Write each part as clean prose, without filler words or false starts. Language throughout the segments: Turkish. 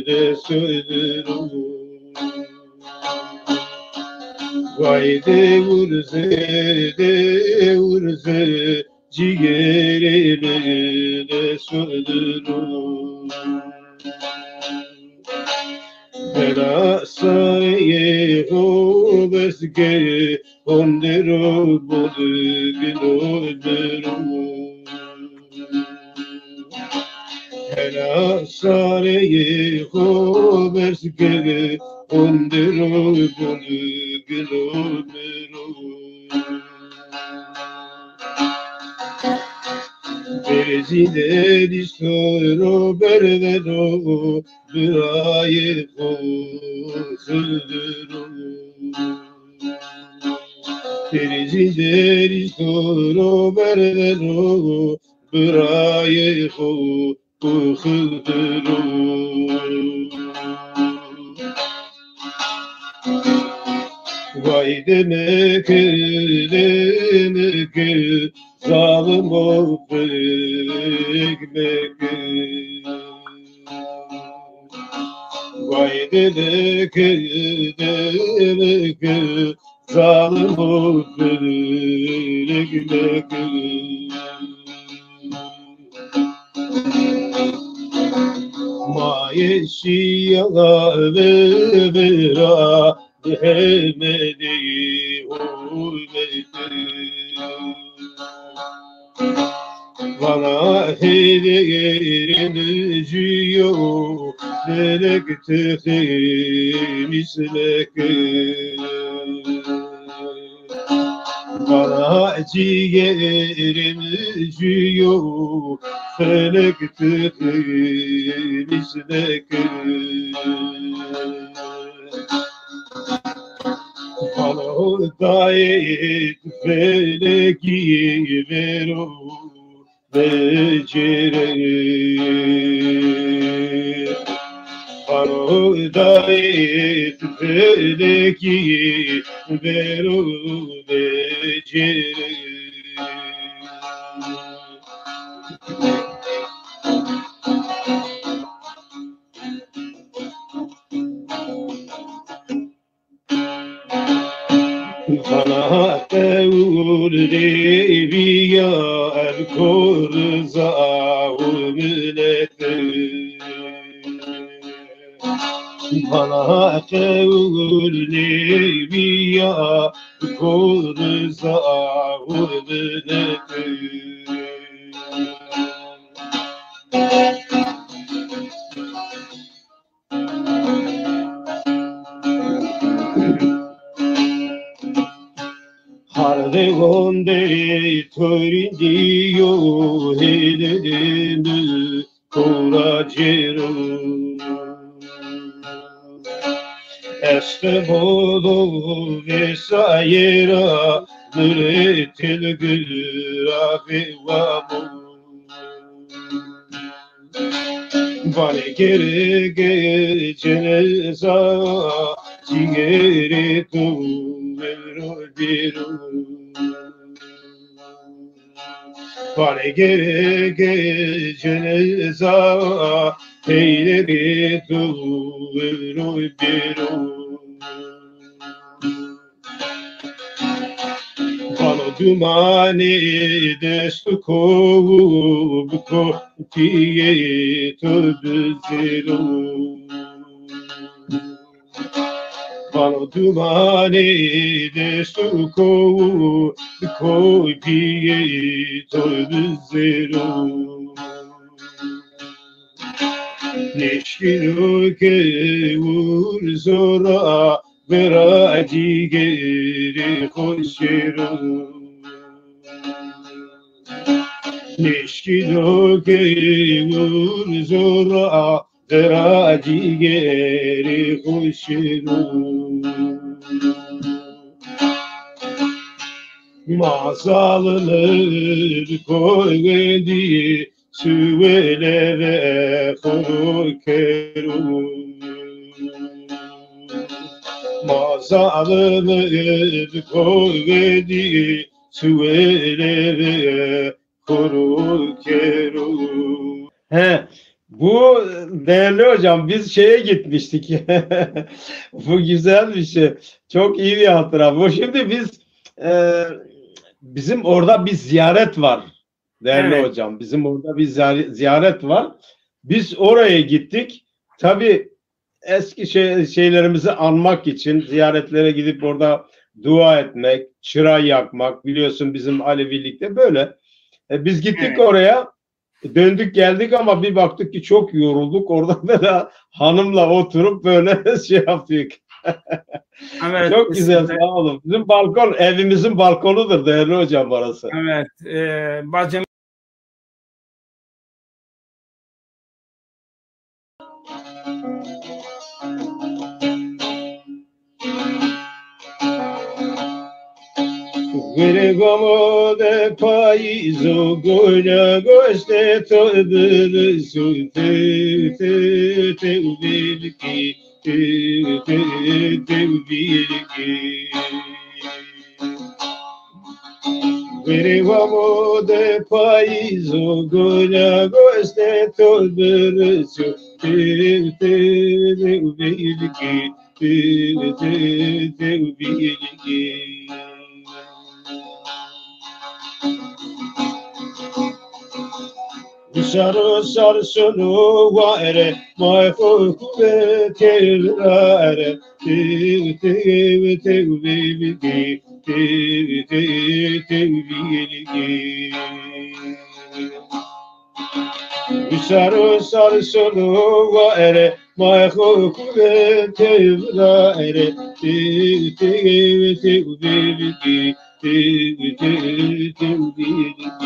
de söylerim. Vay devurze ciğerine de söylerim. Bela saye o bezge ondero bodgino. Bela saye o bezge ondero bodgino. Bezide di soro berdero Bıraye koşurum. Perizleri soru berdero Bıraye koşurum. Vay demek zalim ol ekmek. Vay demek zalim ol ekmek. Ma yeşiya vera Hemedi bana hediyerin yüzüyor melekte mismek bana ciğerim yüzüyor melekte mismek bana dayet feleki vero becere bana dayet feleki vero becere bana tevri biya el kurza millete bana tevri biya kurza millete Harde gonde törindiyo hededenu koracero Este bodo vesayera müretil gürafe vamu Vale gere geceneza ciğeri tu vero Vale gere geceneza eyleri tu vero Bana dumani destu kovu tiye tövbüzero Bana dumani destu kovu tiye tövbüzero Neşkilo ke vur zora vera digeri koşero Neşkilo ke vur zora vera digeri koşero Mazalınır koyvendi Süvelere korkeru Mazalınır koyvendi Süvelere korkeru He, Bu değerli hocam biz şeye gitmiştik. Bu güzel bir şey. Çok iyi bir hatıra. Bu şimdi biz e, bizim orada bir ziyaret var. Değerli Evet. hocam. Bizim orada bir ziyaret var. Biz oraya gittik. Tabii eski şeylerimizi anmak için ziyaretlere gidip orada dua etmek, çıra yakmak biliyorsun bizim Alevilikte böyle. Biz gittik Evet. oraya. Döndük geldik ama bir baktık ki çok yorulduk. Orada da hanımla oturup böyle şey yaptık. Evet. Çok güzel sağ olun. Bizim balkon evimizin balkonudur değerli hocam orası. Evet. Bacım Gregamo de paizo goya goste to de su te ubilki te ubilki Gregamo de paizo goya goste to de su te ubilki te ubilki Saro sar solo waere mai kube kelare te ubilgi te ubilgi Saro sar solo waere mai kube kelare te ubilgi te ubilgi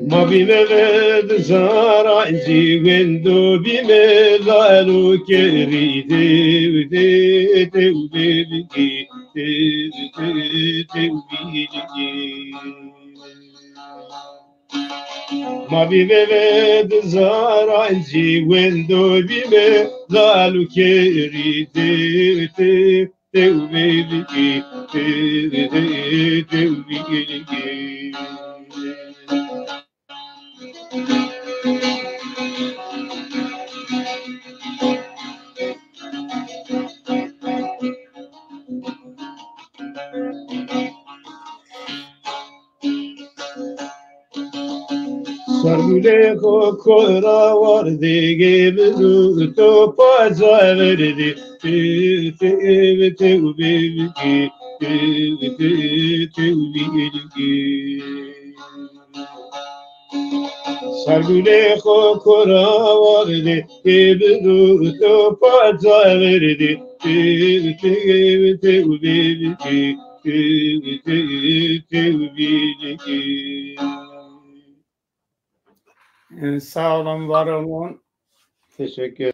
Ma bimeved zara wendo bimelalu keri te ubelgi te ubelgi Ma bimeved zara wendo bimelalu keri te ubelgi te ubelgi Sargule kokora vardı gibi to paza verdi te ubilgi te ubilgi Sargule kokora vardı gibi to paza verdi te ubilgi te ubilgi sağ olun, var olun. Teşekkür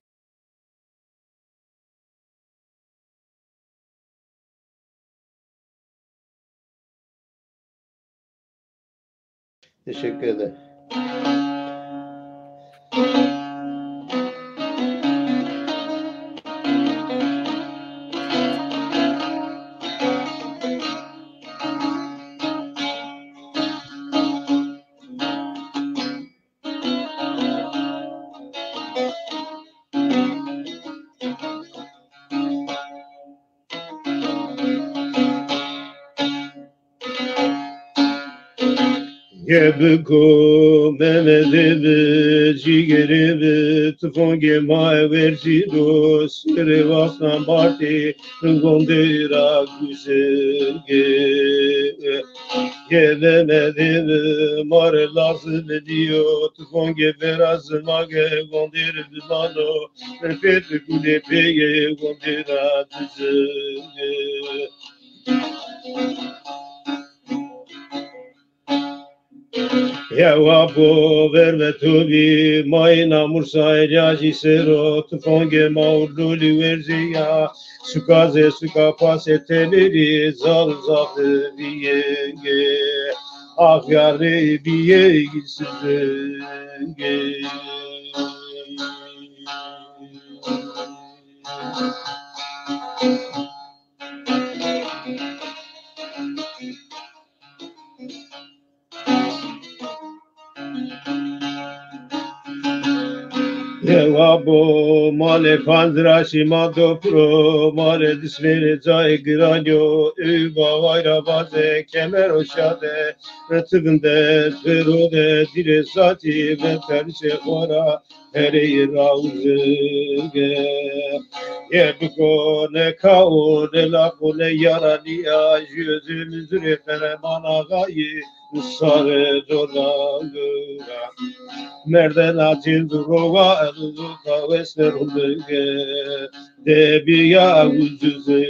Teşekkür ederim. Gebko memedebe cigerebe tufonge mai versido sere vastan barte gondera güzege Gebemedebe mare lazım ediyor tufonge biraz mage gondera dumano repet kule pege gondera düzege Yavabo verme tubi mayna mursa ilaci sero tufonge maurduli verziya sukaze suka paseteleri zal zafı viyenge ah yâri biye gitsin. Devabo male pandra shimado pro male disvere zay granyo uva vayra baze kemero shade retıgınde zverode dire sati ve terse khora heri rauze yebko ne kao ne la ne yarani a yüzümüz refere mana gayi sare dolangra merden acil durova eluzu kavesler hulge debi ya ucuze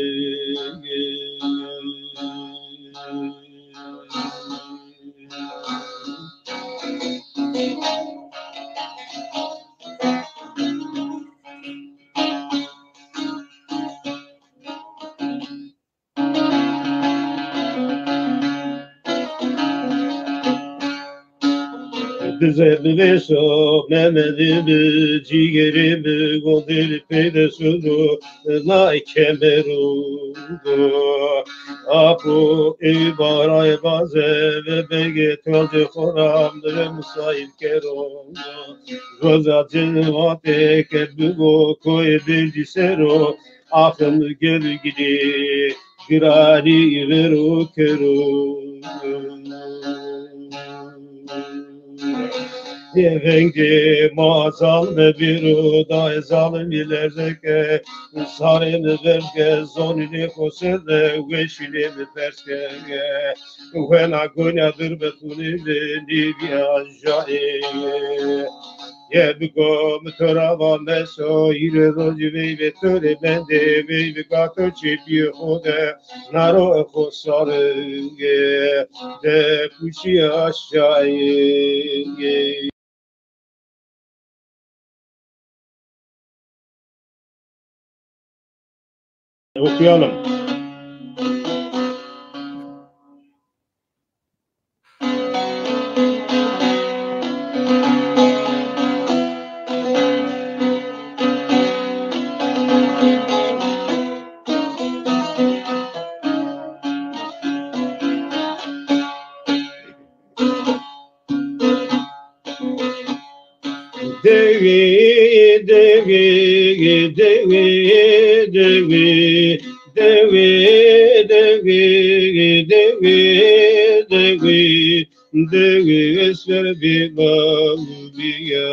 Düzelmeso Mehmet'imi ciğerimi gondeli peydesunu nay kemerudu Apu ibaray baze ve beget oldu koramdır musayip kerodu Roza cevate kebugo koy bildi sero Ahım gel gidi girani veru kerudu Yevengi mazal ve biru da zalim ilerzeke Sarin verge zonili kosede Veşili mi perske Vena gunyadır betunili Nivya jaye Yebgo mtorava meso Yire roji veyve töre bende Veyve gato çepi hode Naro khosare De pushi aşaye Okuyalım. Devi, devi, devi, devi, devi, devi, devi, devi, devi, esver bir bağlıya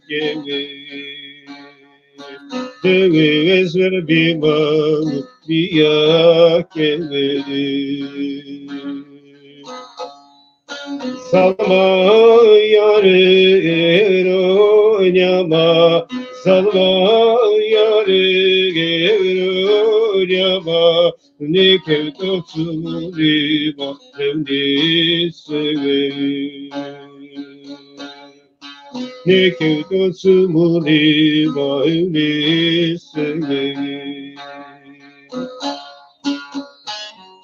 kevi. Devi, esver bir bağlıya kevi. Salma yarı oynama, salma yarı oynama, ne kevtopsun riba evni severim. Ne kevtopsun riba evni severim.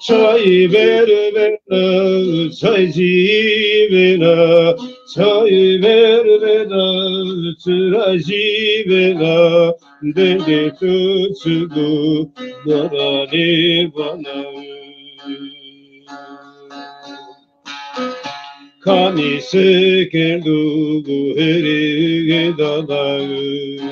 Çay ver bana, çaycı bana, çay ver bana, çıracı bana, dede tutsudu, darani bana. Kami sekerdu heri dadağı.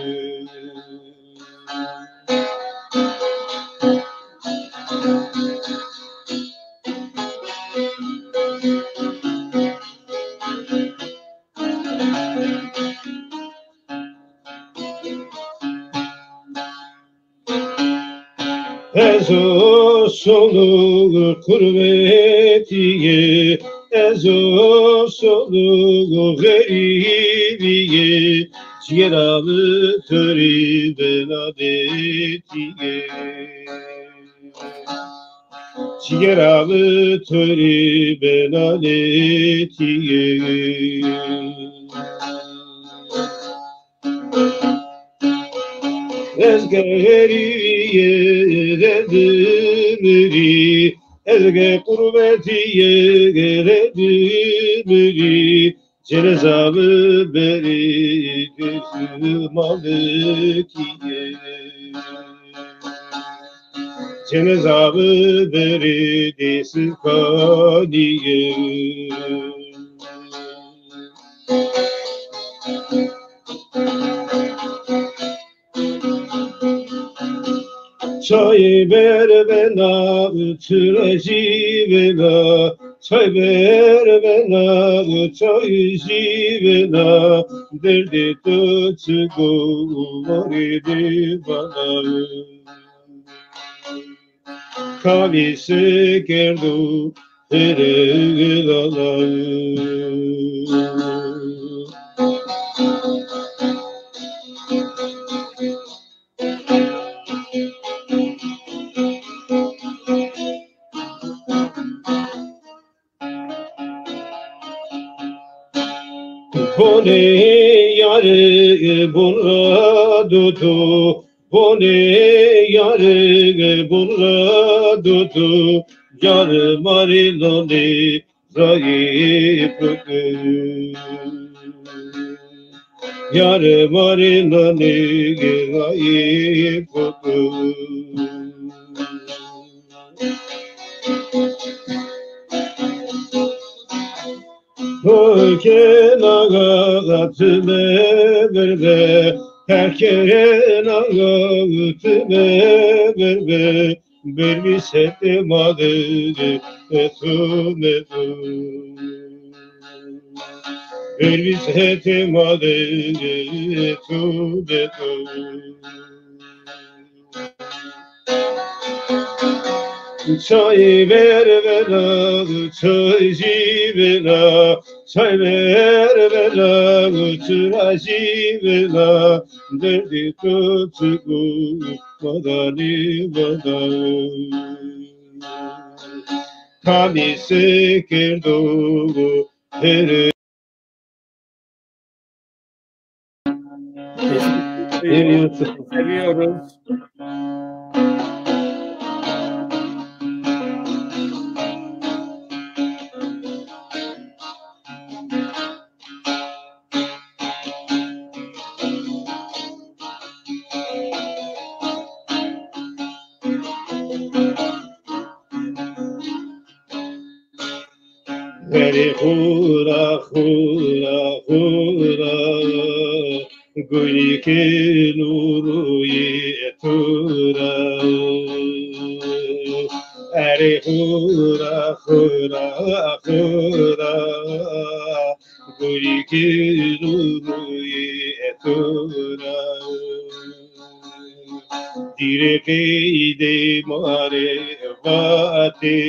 Ezo solu kurbetiye, ezo solu garibiye, ciğeravı töri beladetiye. Ciğeravı töri beladetiye. Ezgeriye dedimri, ezge kurbetiye geredimiri Cenezabı beri gözü malikiye Cenezabı beri desi kaniye Çay ver bana, çıracı bana, çay ver bana, çaycı bana, derdi tutku var idi bana. Kalisi gerdu, herelalar. Bone yare bunra dudu Bone yare bunra dudu Yar marilone zayıf Yar marilone zayıf Herken ağatıme verme, herken ağatıme verme, vermiş etmadı etume vermiş etmadı etume Çay ver bana, çaycı bana, çay ver bana, çıracı bana, derdi tutku madani bana. Kamisi kirdu her Seviyoruz. Veri hura hura hura Guli ke nuru yetura Eri hura hura hura Guli ke nuru yetura Dire ke ide mare vate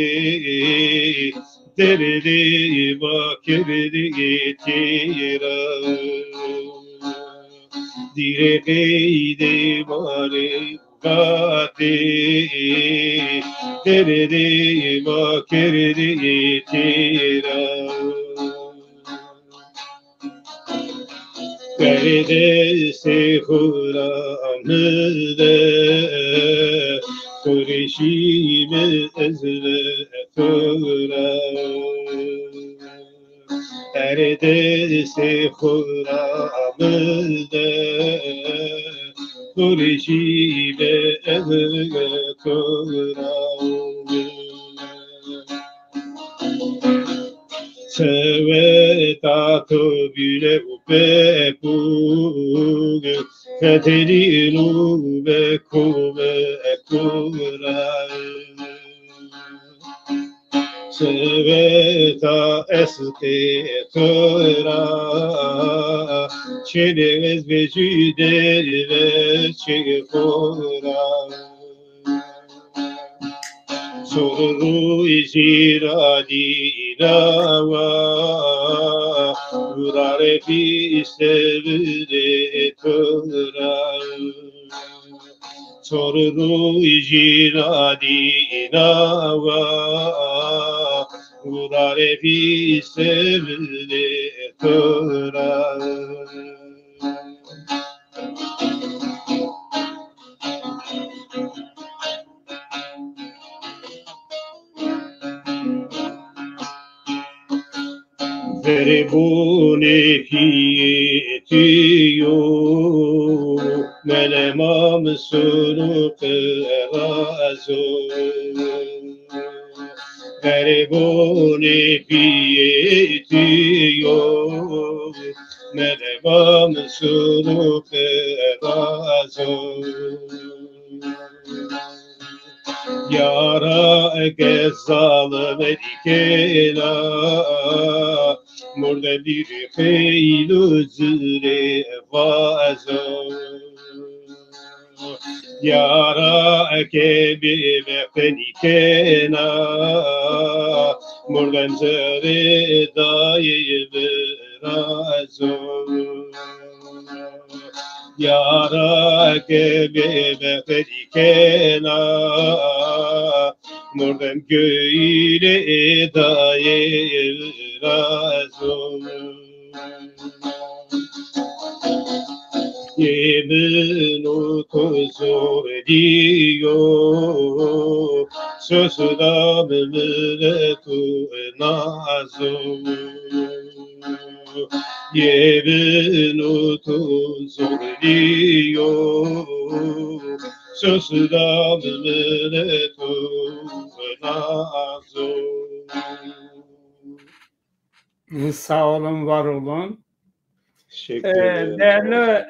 Derdi bakirdi getira Direydi mare gati Derdi bakirdi getira Gerde se huramde Kurişime ezle tura Erde se huramde Kurişime ezle tura Sevetato bile upepug Katerinu bekume ekura Seveta eske tora Çelevez becide ve çekora Soru iziradi inava Urare fi sevde tora Soru iziradi inava Urare fi sevde tora Meribune hiyetiyo melemam suruk erazo Meribune hiyetiyo melemam suruk erazo Yara gezal medikela Mordelir kheylu zire vazo Yara kebe mekenikena Morden zere daye verazo Yara kebe mekenikena Morden göyle daye verazo Yemin otuzor diyor Sözda milletu nazo Yemin otuzor diyor Sözda milletu nazo Sağ olun, var olun. Teşekkür ederim. Değerli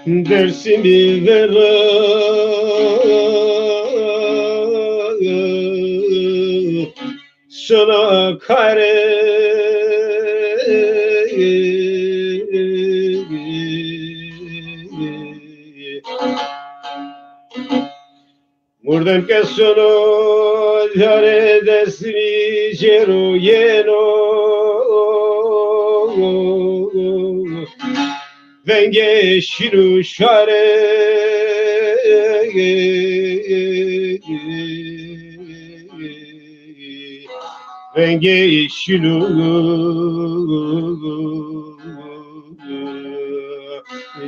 Dersimi ver sana kare Murdem che sono giare destini cero lleno Venge shiru share Venge shiru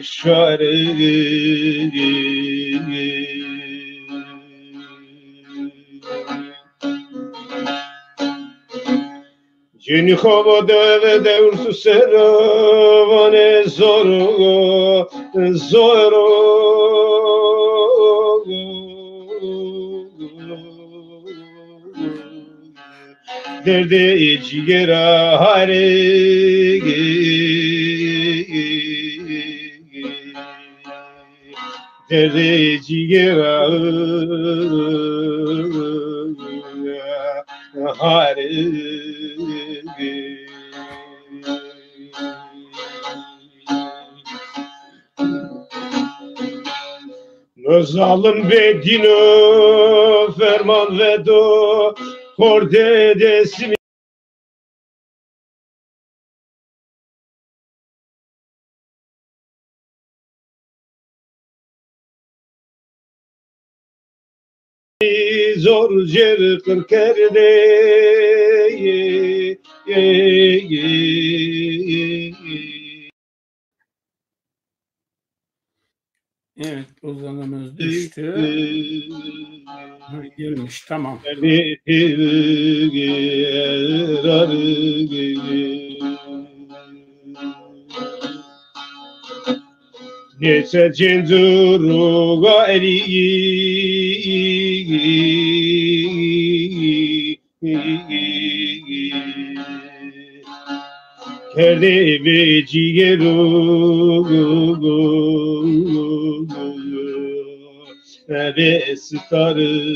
share Jeni khova deve de ursu seravane zoro zoro Derde cigera hare Derde cigera hare Zalim ve dino ferman ve do Korde desmi Zor cer kırkerde evet, uzanımız düştü. Gelmiş, tamam. Nese cenzuru gayri Kerde ve cigeru ve starı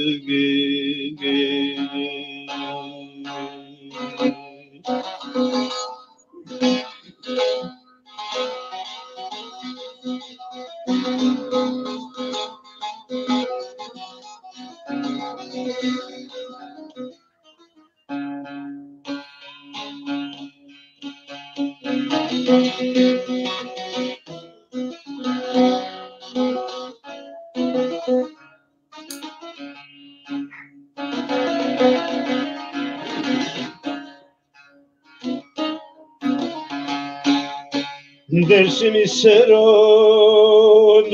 Dersimi seron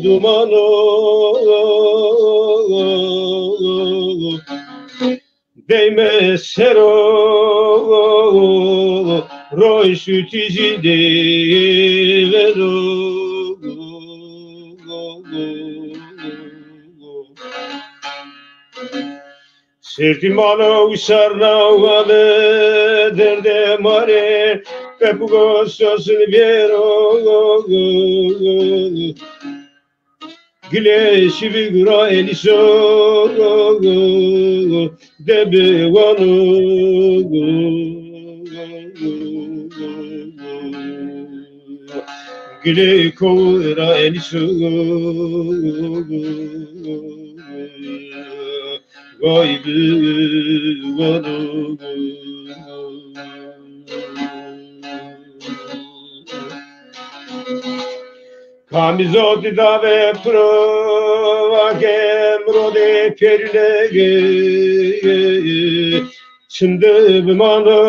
dumano değme sero roy sütici devero Sertimano usarnavale derde mare Pepugo sosunu vero Gile şivigura eliso Debe vanu Gile kovra eliso Gaybi vanu Kamizoti dave prova gemrode perlege Çinde bimano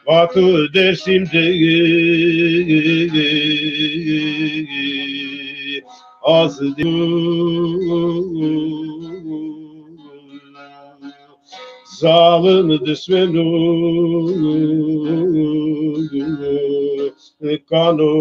Vatı dersimde az Zalim düşmenu kanu